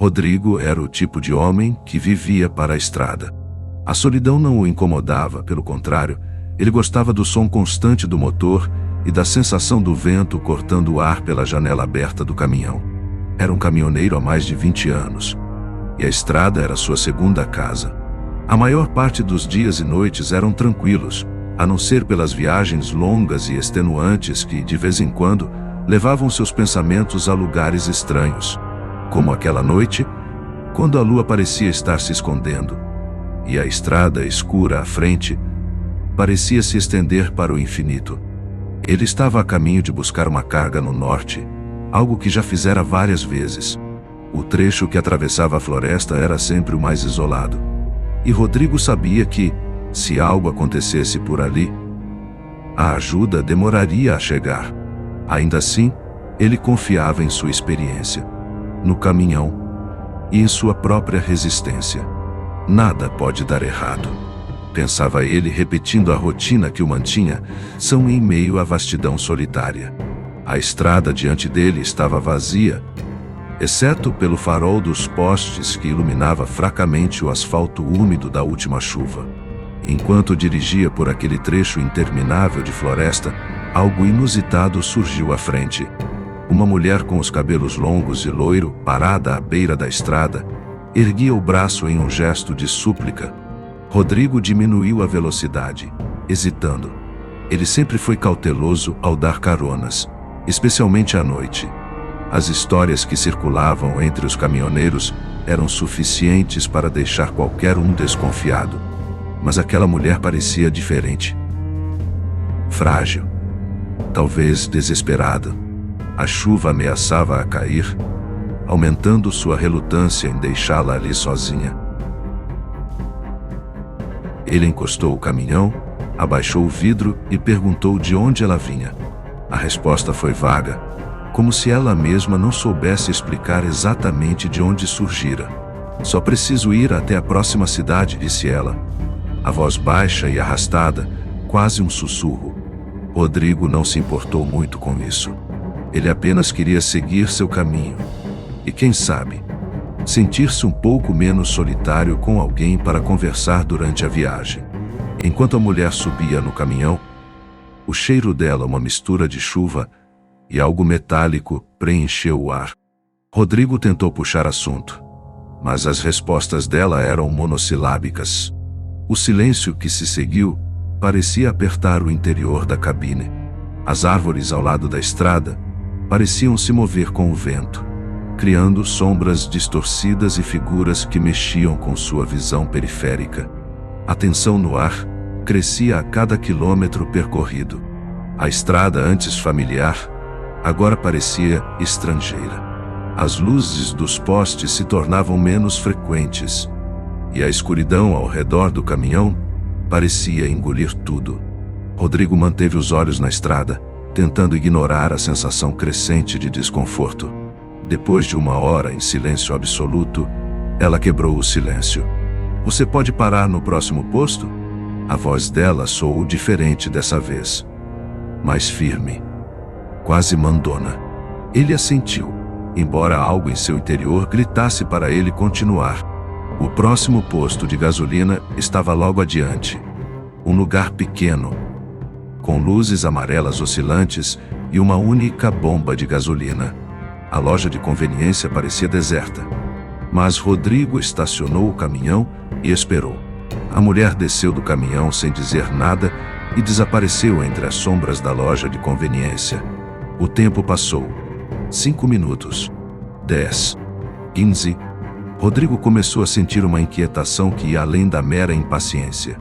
Rodrigo era o tipo de homem que vivia para a estrada. A solidão não o incomodava, pelo contrário, ele gostava do som constante do motor e da sensação do vento cortando o ar pela janela aberta do caminhão. Era um caminhoneiro há mais de 20 anos, e a estrada era sua segunda casa. A maior parte dos dias e noites eram tranquilos, a não ser pelas viagens longas e extenuantes que, de vez em quando, levavam seus pensamentos a lugares estranhos, como aquela noite, quando a lua parecia estar se escondendo, e a estrada escura à frente parecia se estender para o infinito. Ele estava a caminho de buscar uma carga no norte, algo que já fizera várias vezes. O trecho que atravessava a floresta era sempre o mais isolado. E Rodrigo sabia que, se algo acontecesse por ali, a ajuda demoraria a chegar. Ainda assim, ele confiava em sua experiência, no caminhão e em sua própria resistência. Nada pode dar errado, pensava ele, repetindo a rotina que o mantinha, são em meio à vastidão solitária. A estrada diante dele estava vazia, exceto pelo farol dos postes que iluminava fracamente o asfalto úmido da última chuva. Enquanto dirigia por aquele trecho interminável de floresta, algo inusitado surgiu à frente. Uma mulher com os cabelos longos e loiro, parada à beira da estrada, erguia o braço em um gesto de súplica. Rodrigo diminuiu a velocidade, hesitando. Ele sempre foi cauteloso ao dar caronas, especialmente à noite. As histórias que circulavam entre os caminhoneiros eram suficientes para deixar qualquer um desconfiado. Mas aquela mulher parecia diferente. Frágil, talvez desesperada. A chuva ameaçava a cair, aumentando sua relutância em deixá-la ali sozinha. Ele encostou o caminhão, abaixou o vidro e perguntou de onde ela vinha. A resposta foi vaga, como se ela mesma não soubesse explicar exatamente de onde surgira. Só preciso ir até a próxima cidade, disse ela. A voz baixa e arrastada, quase um sussurro. Rodrigo não se importou muito com isso. Ele apenas queria seguir seu caminho. E quem sabe, sentir-se um pouco menos solitário com alguém para conversar durante a viagem. Enquanto a mulher subia no caminhão, o cheiro dela, uma mistura de chuva e algo metálico, preencheu o ar. Rodrigo tentou puxar assunto, mas as respostas dela eram monossilábicas. O silêncio que se seguiu parecia apertar o interior da cabine. As árvores ao lado da estrada pareciam se mover com o vento, criando sombras distorcidas e figuras que mexiam com sua visão periférica. A tensão no ar crescia a cada quilômetro percorrido. A estrada, antes familiar, agora parecia estrangeira. As luzes dos postes se tornavam menos frequentes, e a escuridão ao redor do caminhão parecia engolir tudo. Rodrigo manteve os olhos na estrada, tentando ignorar a sensação crescente de desconforto. Depois de uma hora em silêncio absoluto, ela quebrou o silêncio. Você pode parar no próximo posto? A voz dela soou diferente dessa vez, mais firme, quase mandona. Ele assentiu, embora algo em seu interior gritasse para ele continuar. O próximo posto de gasolina estava logo adiante. Um lugar pequeno, com luzes amarelas oscilantes e uma única bomba de gasolina. A loja de conveniência parecia deserta. Mas Rodrigo estacionou o caminhão e esperou. A mulher desceu do caminhão sem dizer nada e desapareceu entre as sombras da loja de conveniência. O tempo passou. 5 minutos. 10. 15. Rodrigo começou a sentir uma inquietação que ia além da mera impaciência.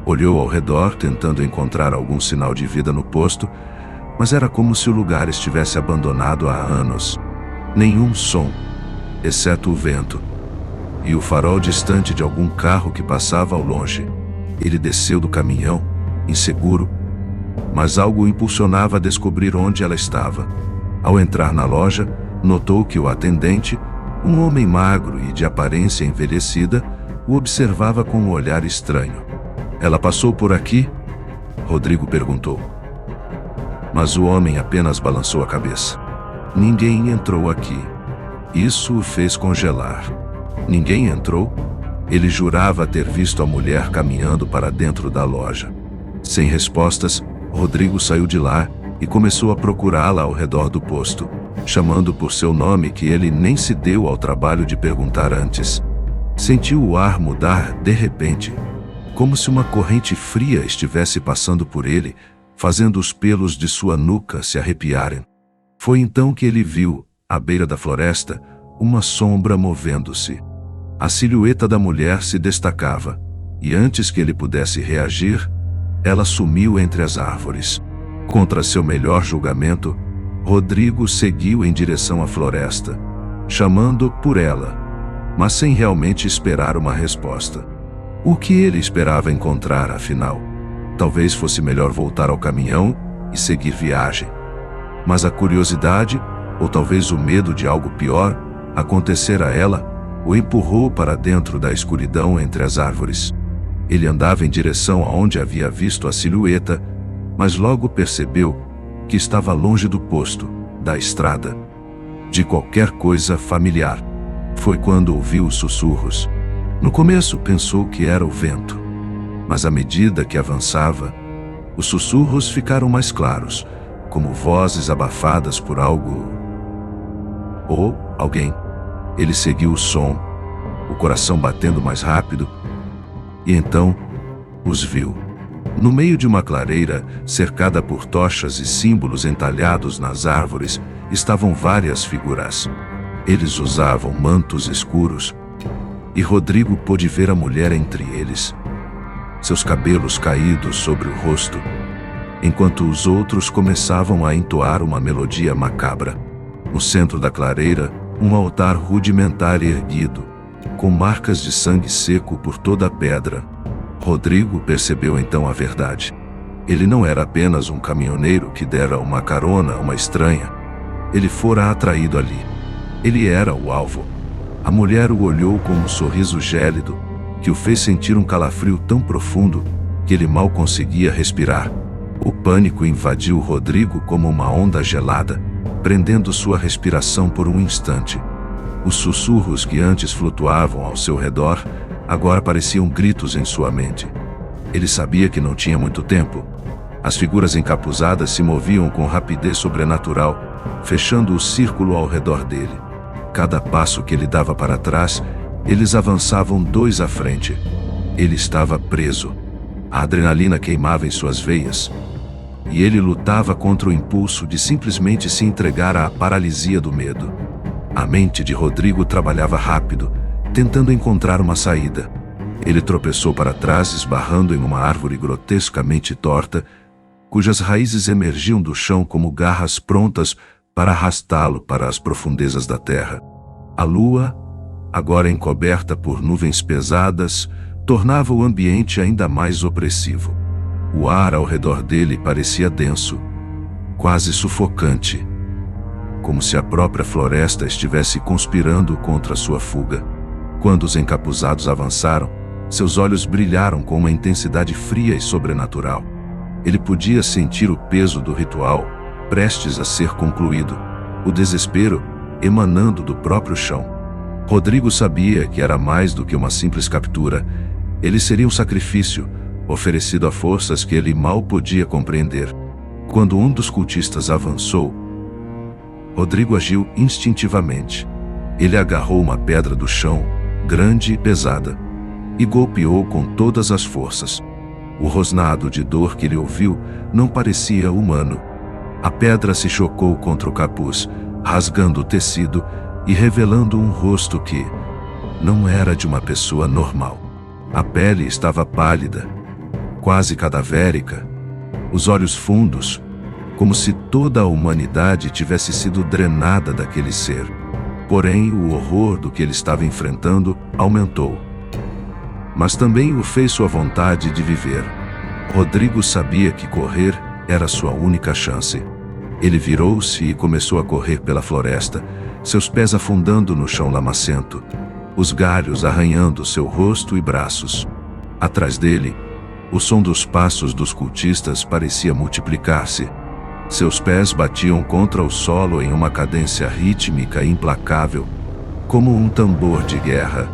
Olhou ao redor, tentando encontrar algum sinal de vida no posto, mas era como se o lugar estivesse abandonado há anos. Nenhum som, exceto o vento e o farol distante de algum carro que passava ao longe. Ele desceu do caminhão, inseguro, mas algo o impulsionava a descobrir onde ela estava. Ao entrar na loja, notou que o atendente, um homem magro e de aparência envelhecida, o observava com um olhar estranho. Ela passou por aqui? Rodrigo perguntou. Mas o homem apenas balançou a cabeça. Ninguém entrou aqui. Isso o fez congelar. Ninguém entrou. Ele jurava ter visto a mulher caminhando para dentro da loja. Sem respostas, Rodrigo saiu de lá e começou a procurá-la ao redor do posto, chamando por seu nome que ele nem se deu ao trabalho de perguntar antes. Sentiu o ar mudar de repente, como se uma corrente fria estivesse passando por ele, fazendo os pelos de sua nuca se arrepiarem. Foi então que ele viu, à beira da floresta, uma sombra movendo-se. A silhueta da mulher se destacava, e antes que ele pudesse reagir, ela sumiu entre as árvores. Contra seu melhor julgamento, Rodrigo seguiu em direção à floresta, chamando por ela, mas sem realmente esperar uma resposta. O que ele esperava encontrar, afinal? Talvez fosse melhor voltar ao caminhão e seguir viagem. Mas a curiosidade, ou talvez o medo de algo pior acontecer a ela, o empurrou para dentro da escuridão entre as árvores. Ele andava em direção aonde havia visto a silhueta, mas logo percebeu que estava longe do posto, da estrada, de qualquer coisa familiar. Foi quando ouviu os sussurros. No começo pensou que era o vento, mas à medida que avançava, os sussurros ficaram mais claros, como vozes abafadas por algo ou alguém. Ele seguiu o som, o coração batendo mais rápido, e então os viu. No meio de uma clareira, cercada por tochas e símbolos entalhados nas árvores, estavam várias figuras. Eles usavam mantos escuros, e Rodrigo pôde ver a mulher entre eles, seus cabelos caídos sobre o rosto, enquanto os outros começavam a entoar uma melodia macabra. No centro da clareira, um altar rudimentar erguido, com marcas de sangue seco por toda a pedra. Rodrigo percebeu então a verdade. Ele não era apenas um caminhoneiro que dera uma carona a uma estranha. Ele fora atraído ali. Ele era o alvo. A mulher o olhou com um sorriso gélido, que o fez sentir um calafrio tão profundo que ele mal conseguia respirar. O pânico invadiu Rodrigo como uma onda gelada, prendendo sua respiração por um instante. Os sussurros que antes flutuavam ao seu redor, agora pareciam gritos em sua mente. Ele sabia que não tinha muito tempo. As figuras encapuzadas se moviam com rapidez sobrenatural, fechando o círculo ao redor dele. Cada passo que ele dava para trás, eles avançavam 2 à frente. Ele estava preso. A adrenalina queimava em suas veias, e ele lutava contra o impulso de simplesmente se entregar à paralisia do medo. A mente de Rodrigo trabalhava rápido, tentando encontrar uma saída. Ele tropeçou para trás, esbarrando em uma árvore grotescamente torta, cujas raízes emergiam do chão como garras prontas para arrastá-lo para as profundezas da terra. A lua, agora encoberta por nuvens pesadas, tornava o ambiente ainda mais opressivo. O ar ao redor dele parecia denso, quase sufocante, como se a própria floresta estivesse conspirando contra sua fuga. Quando os encapuzados avançaram, seus olhos brilharam com uma intensidade fria e sobrenatural. Ele podia sentir o peso do ritual, prestes a ser concluído, o desespero emanando do próprio chão. Rodrigo sabia que era mais do que uma simples captura. Ele seria um sacrifício, oferecido a forças que ele mal podia compreender. Quando um dos cultistas avançou, Rodrigo agiu instintivamente. Ele agarrou uma pedra do chão, grande e pesada, e golpeou com todas as forças. O rosnado de dor que ele ouviu não parecia humano. A pedra se chocou contra o capuz, rasgando o tecido e revelando um rosto que não era de uma pessoa normal. A pele estava pálida, quase cadavérica, os olhos fundos, como se toda a humanidade tivesse sido drenada daquele ser. Porém, o horror do que ele estava enfrentando aumentou. Mas também o fez sua vontade de viver. Rodrigo sabia que correr era sua única chance. Ele virou-se e começou a correr pela floresta, seus pés afundando no chão lamacento, os galhos arranhando seu rosto e braços. Atrás dele, o som dos passos dos cultistas parecia multiplicar-se. Seus pés batiam contra o solo em uma cadência rítmica e implacável, Como um tambor de guerra,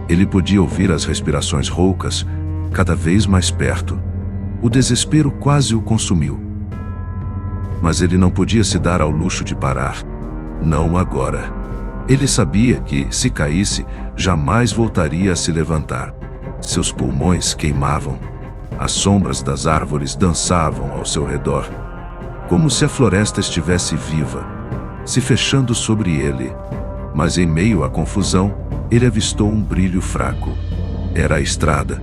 ele podia ouvir as respirações roucas, cada vez mais perto. O desespero quase o consumiu. Mas ele não podia se dar ao luxo de parar. Não agora. Ele sabia que, se caísse, jamais voltaria a se levantar. Seus pulmões queimavam. As sombras das árvores dançavam ao seu redor, como se a floresta estivesse viva, se fechando sobre ele. Mas em meio à confusão, ele avistou um brilho fraco. Era a estrada.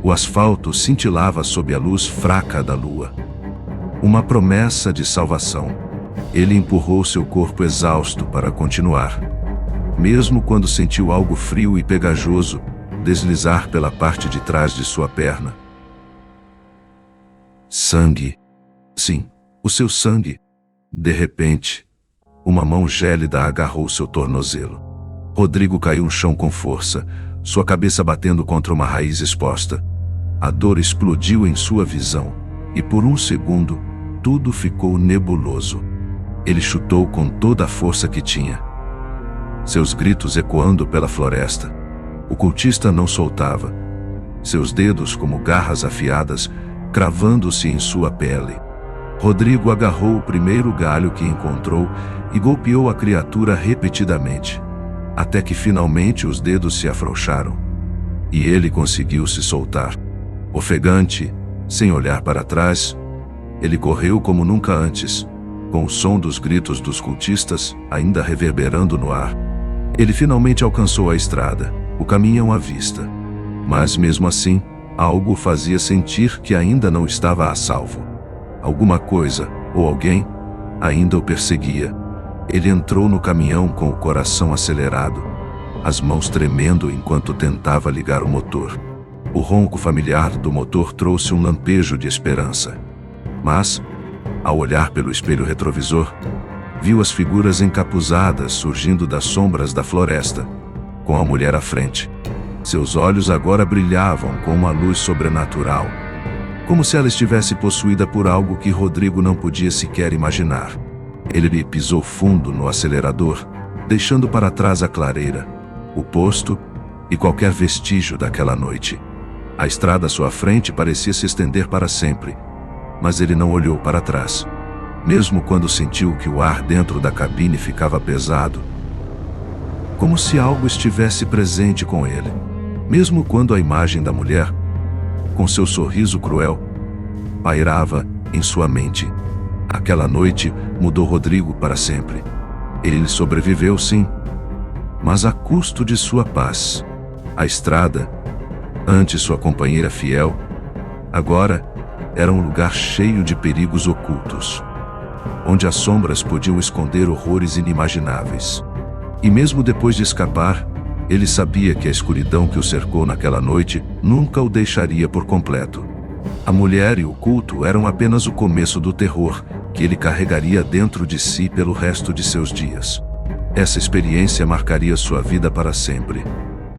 O asfalto cintilava sob a luz fraca da lua. Uma promessa de salvação. Ele empurrou seu corpo exausto para continuar. Mesmo quando sentiu algo frio e pegajoso deslizar pela parte de trás de sua perna. Sangue. Sim, o seu sangue. De repente, uma mão gélida agarrou seu tornozelo. Rodrigo caiu no chão com força, sua cabeça batendo contra uma raiz exposta. A dor explodiu em sua visão, e por um segundo, tudo ficou nebuloso. Ele chutou com toda a força que tinha. Seus gritos ecoando pela floresta. O cultista não soltava. Seus dedos como garras afiadas, cravando-se em sua pele. Rodrigo agarrou o primeiro galho que encontrou e golpeou a criatura repetidamente, até que finalmente os dedos se afrouxaram. E ele conseguiu se soltar. Ofegante, sem olhar para trás, ele correu como nunca antes, com o som dos gritos dos cultistas ainda reverberando no ar. Ele finalmente alcançou a estrada, o caminhão à vista. Mas mesmo assim, algo o fazia sentir que ainda não estava a salvo. Alguma coisa, ou alguém, ainda o perseguia. Ele entrou no caminhão com o coração acelerado, as mãos tremendo enquanto tentava ligar o motor. O ronco familiar do motor trouxe um lampejo de esperança. Mas, ao olhar pelo espelho retrovisor, viu as figuras encapuzadas surgindo das sombras da floresta, com a mulher à frente. Seus olhos agora brilhavam com uma luz sobrenatural, como se ela estivesse possuída por algo que Rodrigo não podia sequer imaginar. Ele pisou fundo no acelerador, deixando para trás a clareira, o posto e qualquer vestígio daquela noite. A estrada à sua frente parecia se estender para sempre, mas ele não olhou para trás. Mesmo quando sentiu que o ar dentro da cabine ficava pesado, como se algo estivesse presente com ele. Mesmo quando a imagem da mulher, com seu sorriso cruel, pairava em sua mente. Aquela noite mudou Rodrigo para sempre. Ele sobreviveu, sim, mas a custo de sua paz. A estrada, antes sua companheira fiel, agora era um lugar cheio de perigos ocultos, onde as sombras podiam esconder horrores inimagináveis. E mesmo depois de escapar, ele sabia que a escuridão que o cercou naquela noite nunca o deixaria por completo. A mulher e o culto eram apenas o começo do terror que ele carregaria dentro de si pelo resto de seus dias. Essa experiência marcaria sua vida para sempre.